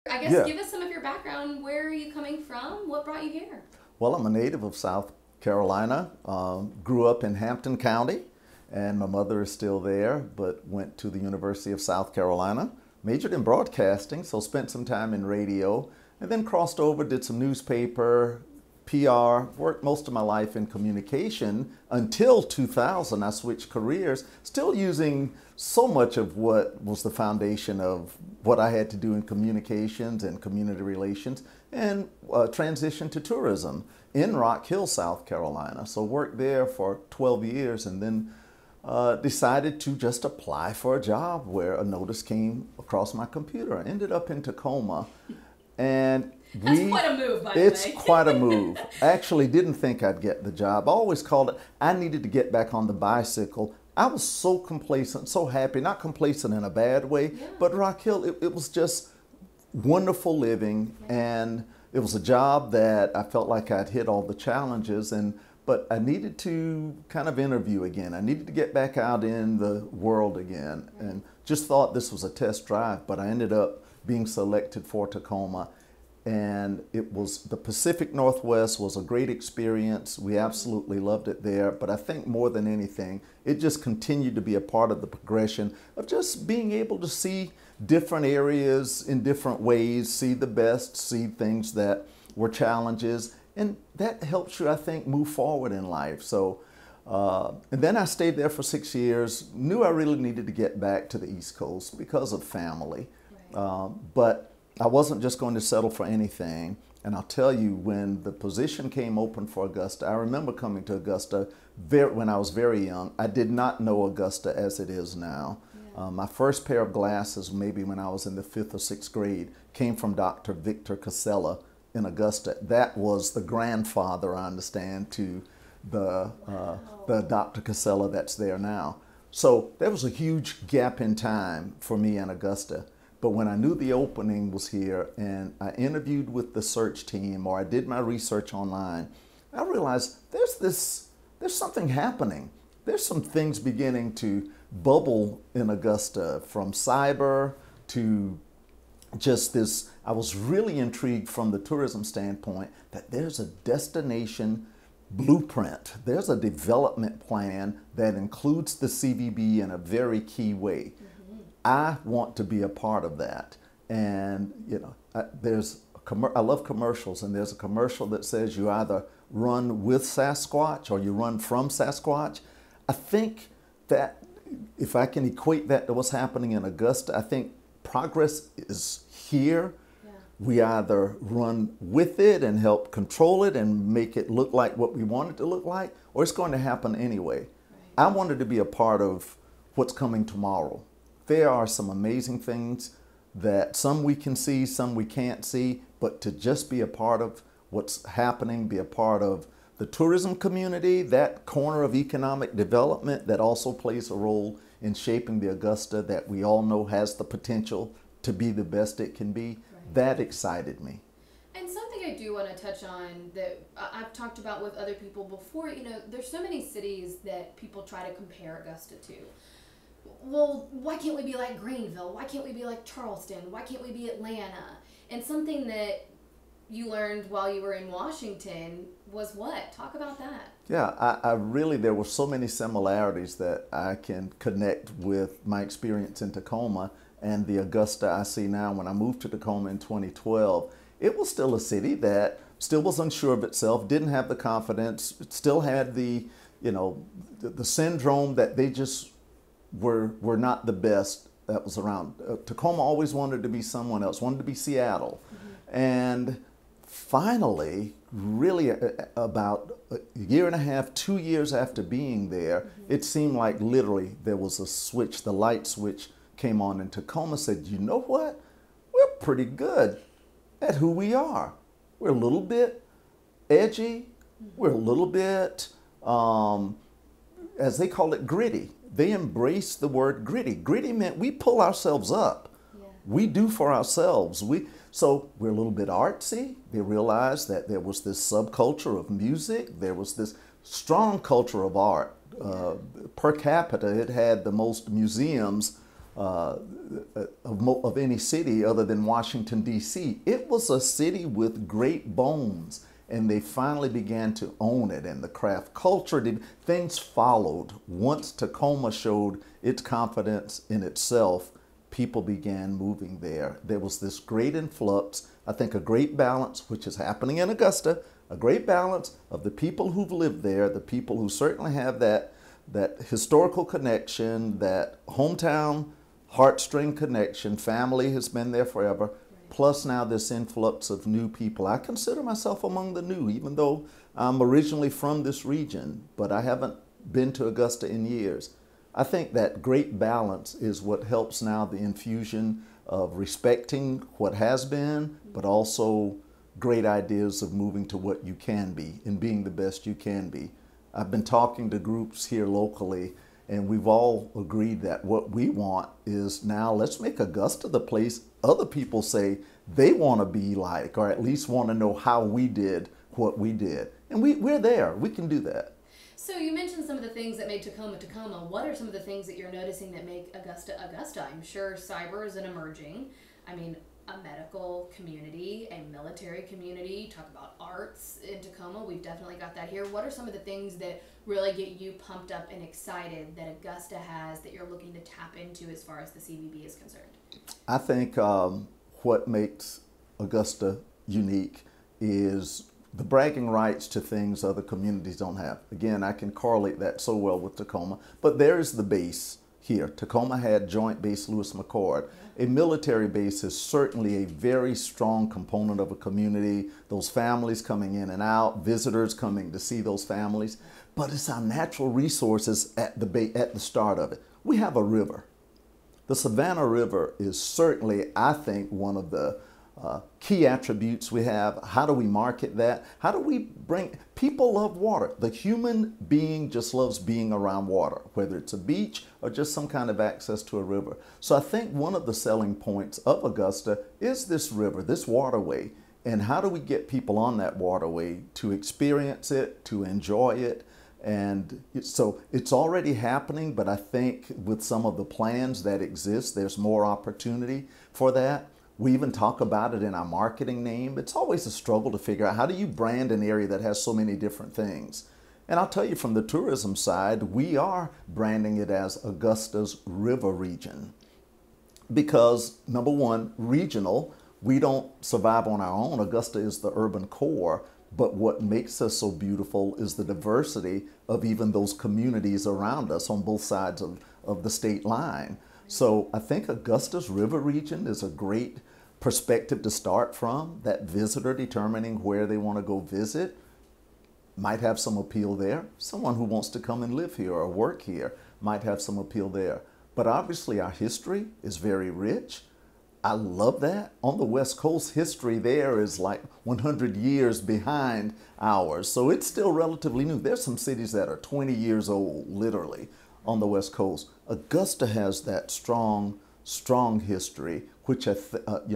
I guess Yeah. give us some of your background. Where are you coming from? What brought you here? Well, I'm a native of South Carolina. Grew up in Hampton County, and my mother is still there, but went to the University of South Carolina. Majored in broadcasting, so spent some time in radio, and then crossed over, did some newspaper, PR, worked most of my life in communication until 2000. I switched careers, still using so much of what was the foundation of what I had to do in communications and community relations, and transitioned to tourism in Rock Hill, South Carolina. So worked there for 12 years and then decided to just apply for a job where a notice came across my computer. I ended up in Tacoma, and That's quite a move, by the way. it's quite a move. I actually didn't think I'd get the job. I always called it, I needed to get back on the bicycle. I was so complacent, so happy, not complacent in a bad way, but Rock Hill, it was just wonderful living, and it was a job that I felt like I'd hit all the challenges, but I needed to kind of interview again. I needed to get back out in the world again, and just thought this was a test drive, but I ended up being selected for Tacoma. And it was the Pacific Northwest was a great experience. We absolutely loved it there. But I think more than anything, it just continued to be a part of the progression of just being able to see different areas in different ways, see the best, see things that were challenges. And that helps you, I think, move forward in life. So, and then I stayed there for 6 years, knew I really needed to get back to the East Coast because of family. But I wasn't just going to settle for anything. And I'll tell you, when the position came open for Augusta, I remember coming to Augusta when I was very young. I did not know Augusta as it is now. My first pair of glasses, maybe when I was in the 5th or 6th grade, came from Dr. Victor Casella in Augusta. That was the grandfather, I understand, to the Dr. Casella that's there now. So there was a huge gap in time for me in Augusta. But when I knew the opening was here and I interviewed with the search team or I did my research online, I realized there's something happening. There's some things beginning to bubble in Augusta, from cyber to just this. I was really intrigued from the tourism standpoint that there's a destination blueprint. There's a development plan that includes the CVB in a very key way. I want to be a part of that. And, you know, I love commercials, and there's a commercial that says you either run with Sasquatch or you run from Sasquatch. I think that if I can equate that to what's happening in Augusta, I think progress is here. We either run with it and help control it and make it look like what we want it to look like, or it's going to happen anyway. I wanted to be a part of what's coming tomorrow. There are some amazing things that some we can see, some we can't see, but to just be a part of what's happening, be a part of the tourism community, that corner of economic development that also plays a role in shaping the Augusta that we all know has the potential to be the best it can be, that excited me. And something I do want to touch on that I've talked about with other people before, you know, there's so many cities that people try to compare Augusta to. Well, why can't we be like Greenville? Why can't we be like Charleston? Why can't we be Atlanta? And something that you learned while you were in Washington was what? Talk about that. Yeah, I really, there were so many similarities that I can connect with my experience in Tacoma and the Augusta I see now. When I moved to Tacoma in 2012, it was still a city that still was unsure of itself, didn't have the confidence, still had the, you know, the syndrome that they just were not the best that was around. Tacoma always wanted to be someone else, wanted to be Seattle. And finally, really about a year and a half, 2 years after being there, it seemed like literally there was a switch, the light switch came on, and Tacoma said, you know what? We're pretty good at who we are. We're a little bit edgy. We're a little bit, as they call it, gritty. They embraced the word gritty. Gritty meant we pull ourselves up. We do for ourselves. So we're a little bit artsy. They realized that there was this subculture of music. There was this strong culture of art. Per capita, it had the most museums of any city other than Washington, D.C. It was a city with great bones, and they finally began to own it, and the craft culture, things followed. Once Tacoma showed its confidence in itself, people began moving there. There was this great influx, I think a great balance, which is happening in Augusta, a great balance of the people who've lived there, the people who certainly have that historical connection, that hometown heartstring connection, family has been there forever, right. Plus now this influx of new people. I consider myself among the new, even though I'm originally from this region, but I haven't been to Augusta in years. I think that great balance is what helps now the infusion of respecting what has been, but also great ideas of moving to what you can be and being the best you can be. I've been talking to groups here locally, and we've all agreed that what we want is now let's make Augusta the place other people say they want to be like, or at least want to know how we did what we did. And we're there. We can do that. So you mentioned some of the things that made Tacoma Tacoma. What are some of the things that you're noticing that make Augusta Augusta? I'm sure cyber is an emerging. I mean, a medical community, a military community, talk about arts in Tacoma. We've definitely got that here. What are some of the things that really get you pumped up and excited that Augusta has that you're looking to tap into as far as the CVB is concerned? I think what makes Augusta unique is the bragging rights to things other communities don't have. Again, I can correlate that so well with Tacoma, but there is the base here. Tacoma had Joint Base Lewis McChord. A military base is certainly a very strong component of a community. Those families coming in and out, visitors coming to see those families. But it's our natural resources at the start of it. We have a river. The Savannah River is certainly, I think, one of the key attributes we have. How do we market that? How do we bring, people love water. The human being just loves being around water, whether it's a beach or just some kind of access to a river. So I think one of the selling points of Augusta is this river, this waterway. And how do we get people on that waterway to experience it, to enjoy it? And so it's already happening, but I think with some of the plans that exist, there's more opportunity for that. We even talk about it in our marketing name. It's always a struggle to figure out how do you brand an area that has so many different things. And I'll tell you from the tourism side, we are branding it as Augusta's River Region. Because number one, regional, we don't survive on our own. Augusta is the urban core, but what makes us so beautiful is the diversity of even those communities around us on both sides of the state line. So I think Augusta's River Region is a great perspective to start from. That visitor determining where they want to go visit might have some appeal there. Someone who wants to come and live here or work here might have some appeal there. But obviously our history is very rich. I love that. On the West Coast, history there is like 100 years behind ours. So it's still relatively new. There's some cities that are 20 years old, literally, on the West Coast. Augusta has that strong history, which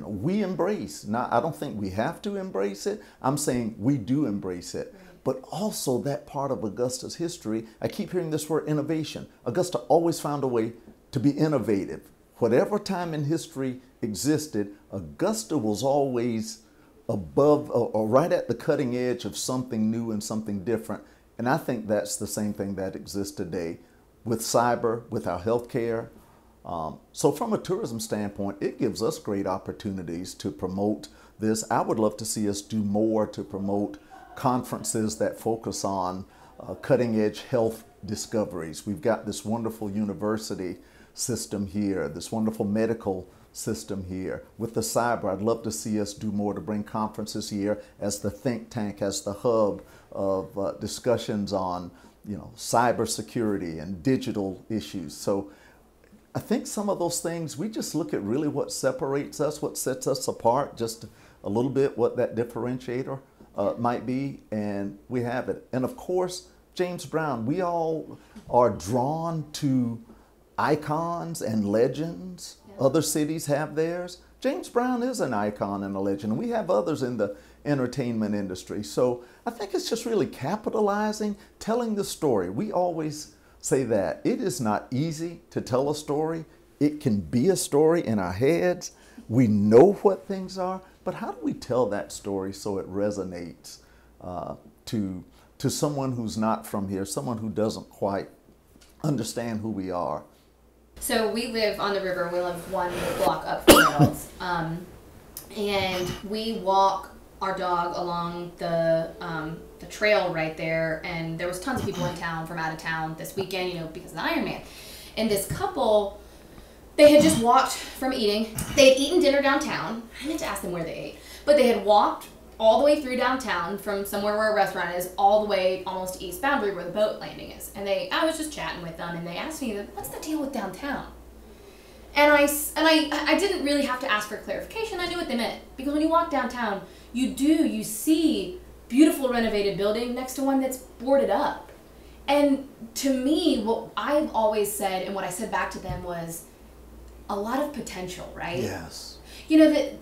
we embrace. Now, I don't think we have to embrace it. I'm saying we do embrace it. Right. But also that part of Augusta's history, I keep hearing this word innovation. Augusta always found a way to be innovative. Whatever time in history existed, Augusta was always above or right at the cutting edge of something new and something different. And I think that's the same thing that exists today with cyber, with our healthcare. So from a tourism standpoint, it gives us great opportunities to promote this. I would love to see us do more to promote conferences that focus on cutting edge health discoveries. We've got this wonderful university system here, this wonderful medical system here. With the cyber, I'd love to see us do more to bring conferences here as the think tank, as the hub of discussions on cybersecurity and digital issues. So I think some of those things, we just look at really what separates us, what sets us apart, just a little bit what that differentiator might be, and we have it. And of course, James Brown, we all are drawn to icons and legends. Yeah. Other cities have theirs. James Brown is an icon and a legend. We have others in the entertainment industry. So I think it's just really capitalizing, telling the story. We always say that. It is not easy to tell a story. it can be a story in our heads. We know what things are, but how do we tell that story so it resonates to someone who's not from here, someone who doesn't quite understand who we are? So we live on the river. We live one block up from Reynolds, and we walk our dog along the trail right there. And there was tons of people in town from out of town this weekend, you know, because of the Ironman. And this couple, they had just walked from eating. They had eaten dinner downtown. I meant to ask them where they ate, but they had walked all the way through downtown from somewhere where a restaurant is all the way almost to East Boundary where the boat landing is. And I was just chatting with them, and they asked me, what's the deal with downtown? And I didn't really have to ask for clarification. I knew what they meant, because when you walk downtown, you see beautiful renovated building next to one that's boarded up. And to me, what I've always said, and what I said back to them, was a lot of potential, right? Yes. You know, that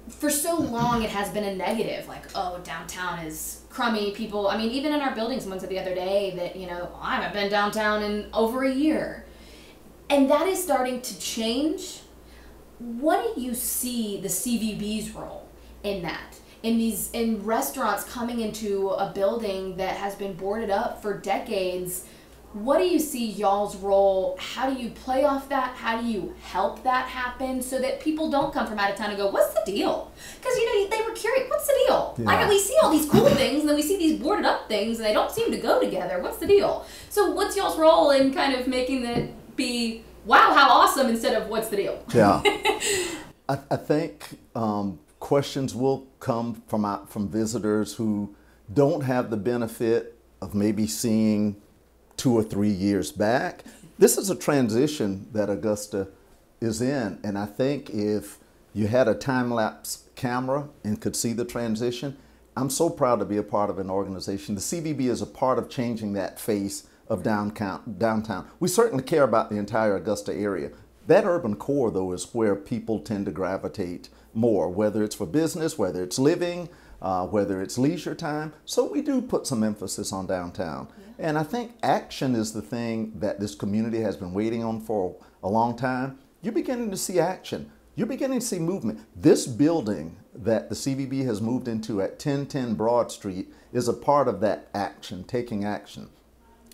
for so long it has been a negative, like, oh, downtown is crummy. People, I mean, even in our building, someone said the other day that, you know, I haven't been downtown in over a year. And that is starting to change. What do you see the CVB's role in that? In restaurants coming into a building that has been boarded up for decades, what do you see y'all's role? How do you play off that? How do you help that happen so that people don't come from out of town and go, what's the deal? Because, you know, they were curious, what's the deal? Yeah. Like, we see all these cool things, and then we see these boarded up things, and they don't seem to go together. What's the deal? So what's y'all's role in kind of making that be, wow, how awesome, instead of what's the deal? Yeah. I think questions will come from visitors who don't have the benefit of maybe seeing 2 or 3 years back. This is a transition that Augusta is in, and I think if you had a time-lapse camera and could see the transition, I'm so proud to be a part of an organization. The CVB is a part of changing that face of downtown. We certainly care about the entire Augusta area. That urban core, though, is where people tend to gravitate more, whether it's for business, whether it's living, whether it's leisure time. So we do put some emphasis on downtown. Yeah. And I think action is the thing that this community has been waiting on for a long time. You're beginning to see action. You're beginning to see movement. This building that the CVB has moved into at 1010 Broad Street is a part of that action, taking action.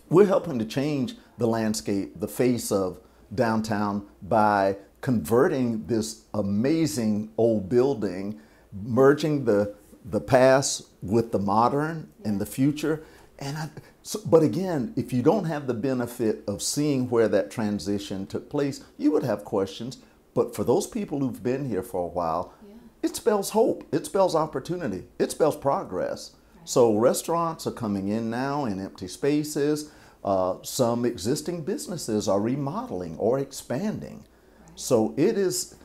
We're helping to change the landscape, the face of downtown, by converting this amazing old building, merging the past with the modern and the future. But again, if you don't have the benefit of seeing where that transition took place, you would have questions. But for those people who've been here for a while, it spells hope, it spells opportunity, it spells progress. Right. So restaurants are coming in now in empty spaces. Some existing businesses are remodeling or expanding. Right. So it is,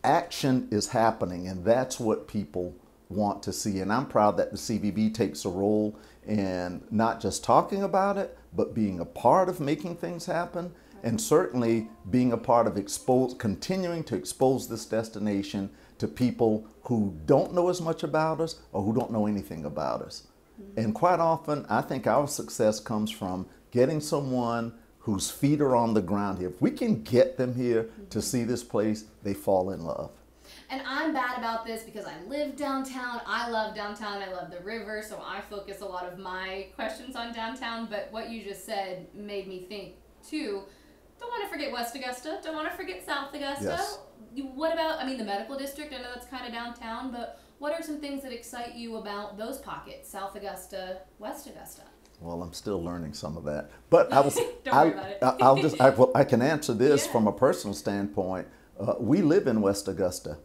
action is happening, and that's what people want to see. And I'm proud that the CVB takes a role in not just talking about it, but being a part of making things happen, and certainly being a part of continuing to expose this destination to people who don't know as much about us or who don't know anything about us. Mm-hmm. And quite often, I think our success comes from getting someone whose feet are on the ground here. If we can get them here to see this place, they fall in love. And I'm bad about this because I live downtown. I love downtown. I love the river, so I focus a lot of my questions on downtown. But what you just said made me think, too, don't want to forget West Augusta. Don't want to forget South Augusta. Yes. What about, I mean, the medical district? I know that's kind of downtown, but what are some things that excite you about those pockets, South Augusta, West Augusta? Well, I'm still learning some of that. But I was, don't worry about it. I can answer this from a personal standpoint. We live in West Augusta,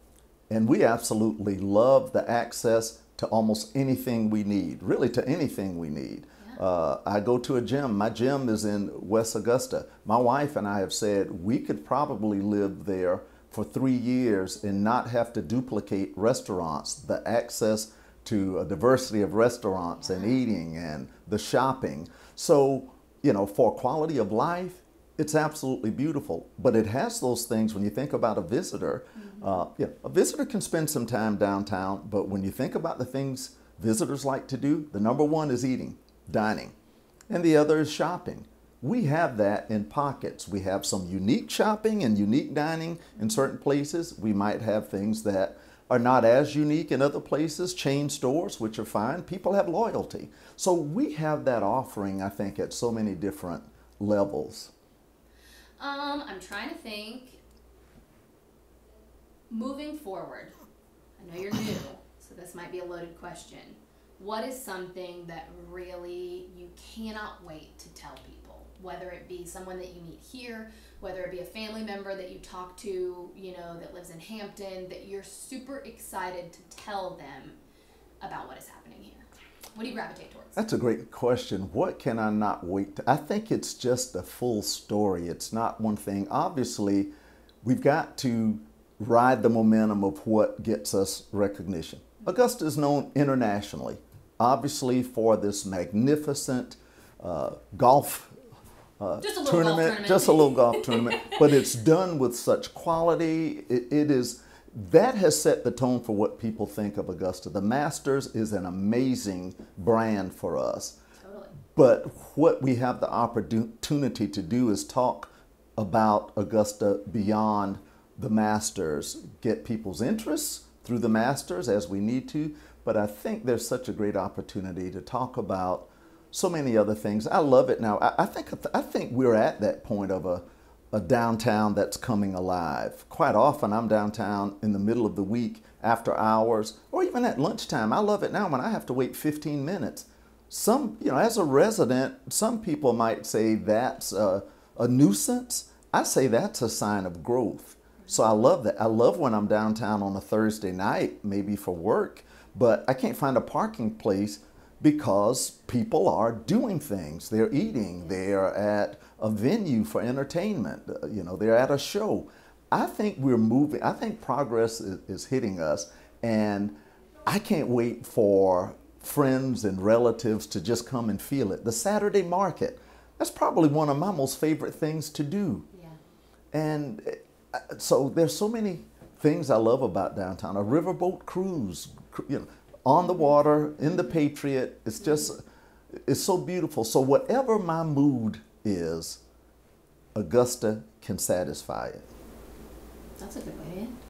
and we absolutely love the access to almost anything we need, really to anything we need. I go to a gym. My gym is in West Augusta. My wife and I have said we could probably live there for 3 years and not have to duplicate restaurants. The access to a diversity of restaurants and eating and the shopping. So, you know, for quality of life, it's absolutely beautiful. But it has those things when you think about a visitor. A visitor can spend some time downtown, but when you think about the things visitors like to do, the number one is eating, dining, and the other is shopping. We have that in pockets. We have some unique shopping and unique dining in certain places. We might have things that are not as unique in other places, chain stores, which are fine. People have loyalty. So we have that offering, I think, at so many different levels. I'm trying to think. Moving forward, I know you're new, so this might be a loaded question. What is something that really you cannot wait to tell people? Whether it be someone that you meet here, whether it be a family member that you talk to, that lives in Hampton, that you're super excited to tell them about what is happening here. What do you gravitate towards? That's a great question. What can I not wait to? I think it's just a full story. It's not one thing. Obviously, we've got to ride the momentum of what gets us recognition. Augusta is known internationally, obviously, for this magnificent golf tournament. Just a little golf tournament, but it's done with such quality. That has set the tone for what people think of Augusta. The Masters is an amazing brand for us. Totally. But what we have the opportunity to do is talk about Augusta beyond the Masters, get people's interests through the Masters as we need to. But I think there's such a great opportunity to talk about so many other things. I love it now. I think we're at that point of a downtown that's coming alive. Quite often I'm downtown in the middle of the week, after hours, or even at lunchtime. I love it now when I have to wait 15 minutes. As a resident, some people might say that's a nuisance. I say that's a sign of growth. So I love that. I love when I'm downtown on a Thursday night, maybe for work, but I can't find a parking place because people are doing things. They're eating, they're at a venue for entertainment, they're at a show. I think we're moving. I think progress is hitting us, and I can't wait for friends and relatives to just come and feel it. The Saturday market, that's probably one of my most favorite things to do. Yeah. And so there's so many things I love about downtown. A riverboat cruise, on the water, in the Patriot. It's so beautiful. So whatever my mood is, Augusta can satisfy it. That's a good way to end.